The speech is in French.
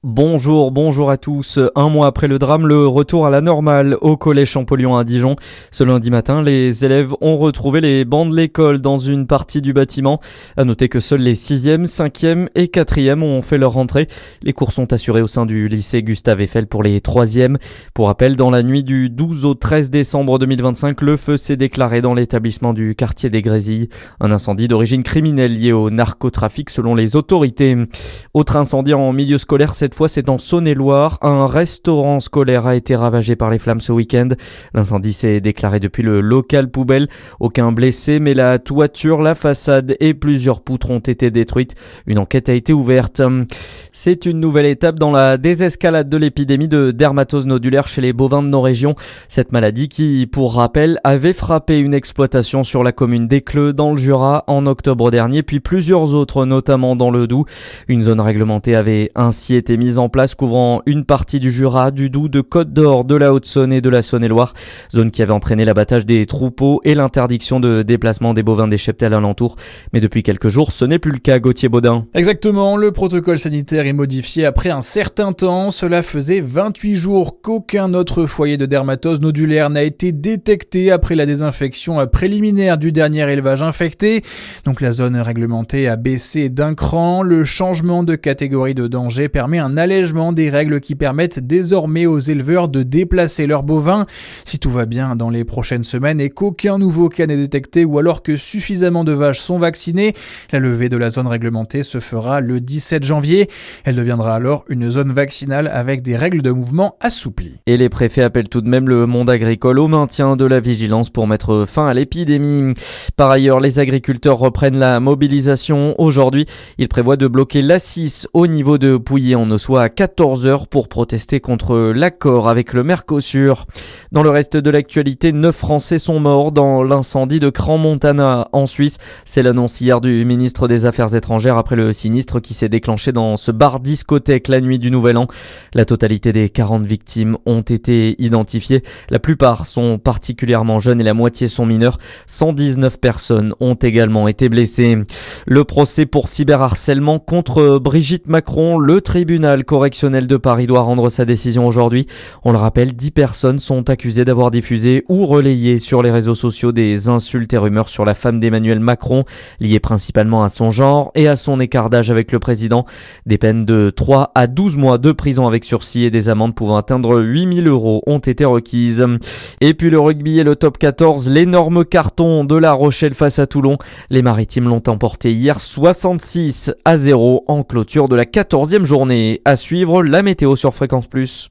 Bonjour à tous. Un mois après le drame, le retour à la normale au collège Champollion à Dijon. Ce lundi matin, les élèves ont retrouvé les bancs de l'école dans une partie du bâtiment. À noter que seuls les 6e, 5e et 4e ont fait leur rentrée. Les cours sont assurés au sein du lycée Gustave Eiffel pour les 3e. Pour rappel, dans la nuit du 12 au 13 décembre 2025, le feu s'est déclaré dans l'établissement du quartier des Grésilles. Un incendie d'origine criminelle lié au narcotrafic selon les autorités. Autre incendie en milieu scolaire, cette fois c'est en Saône-et-Loire. Un restaurant scolaire a été ravagé par les flammes ce week-end. L'incendie s'est déclaré depuis le local poubelle. Aucun blessé, mais la toiture, la façade et plusieurs poutres ont été détruites. Une enquête a été ouverte. C'est une nouvelle étape dans la désescalade de l'épidémie de dermatose nodulaire chez les bovins de nos régions. Cette maladie qui, pour rappel, avait frappé une exploitation sur la commune d'Écleux dans le Jura en octobre dernier, puis plusieurs autres, notamment dans le Doubs. Une zone réglementée avait ainsi été mise en place couvrant une partie du Jura, du Doubs, de Côte-d'Or, de la Haute-Saône et de la Saône-et-Loire. Zone qui avait entraîné l'abattage des troupeaux et l'interdiction de déplacement des bovins des cheptels alentours. Mais depuis quelques jours, ce n'est plus le cas, Gauthier Baudin. Exactement, le protocole sanitaire est modifié après un certain temps. Cela faisait 28 jours qu'aucun autre foyer de dermatose nodulaire n'a été détecté après la désinfection préliminaire du dernier élevage infecté. Donc la zone réglementée a baissé d'un cran. Le changement de catégorie de danger permet un allègement des règles qui permettent désormais aux éleveurs de déplacer leurs bovins. Si tout va bien dans les prochaines semaines et qu'aucun nouveau cas n'est détecté ou alors que suffisamment de vaches sont vaccinées, la levée de la zone réglementée se fera le 17 janvier. Elle deviendra alors une zone vaccinale avec des règles de mouvement assouplies. Et les préfets appellent tout de même le monde agricole au maintien de la vigilance pour mettre fin à l'épidémie. Par ailleurs, les agriculteurs reprennent la mobilisation. Aujourd'hui, ils prévoient de bloquer l'A6 au niveau de Pouilly-en-Ossois à 14h pour protester contre l'accord avec le Mercosur. Dans le reste de l'actualité, 9 Français sont morts dans l'incendie de Crans-Montana en Suisse. C'est l'annonce hier du ministre des Affaires étrangères après le sinistre qui s'est déclenché dans ce bar-discothèque la nuit du Nouvel An. La totalité des 40 victimes ont été identifiées. La plupart sont particulièrement jeunes et la moitié sont mineurs. 119 personnes ont également été blessées. Le procès pour cyberharcèlement contre Brigitte Macron, le tribunal correctionnel de Paris doit rendre sa décision aujourd'hui. On le rappelle, 10 personnes sont accusées d'avoir diffusé ou relayé sur les réseaux sociaux des insultes et rumeurs sur la femme d'Emmanuel Macron, liées principalement à son genre et à son écart d'âge avec le président. Des peines de 3 à 12 mois de prison avec sursis et des amendes pouvant atteindre 8 000 € ont été requises. Et puis le rugby et le top 14, l'énorme carton de La Rochelle face à Toulon. Les Maritimes l'ont emporté hier 66-0 en clôture de la 14e journée. À suivre, la météo sur Fréquence Plus.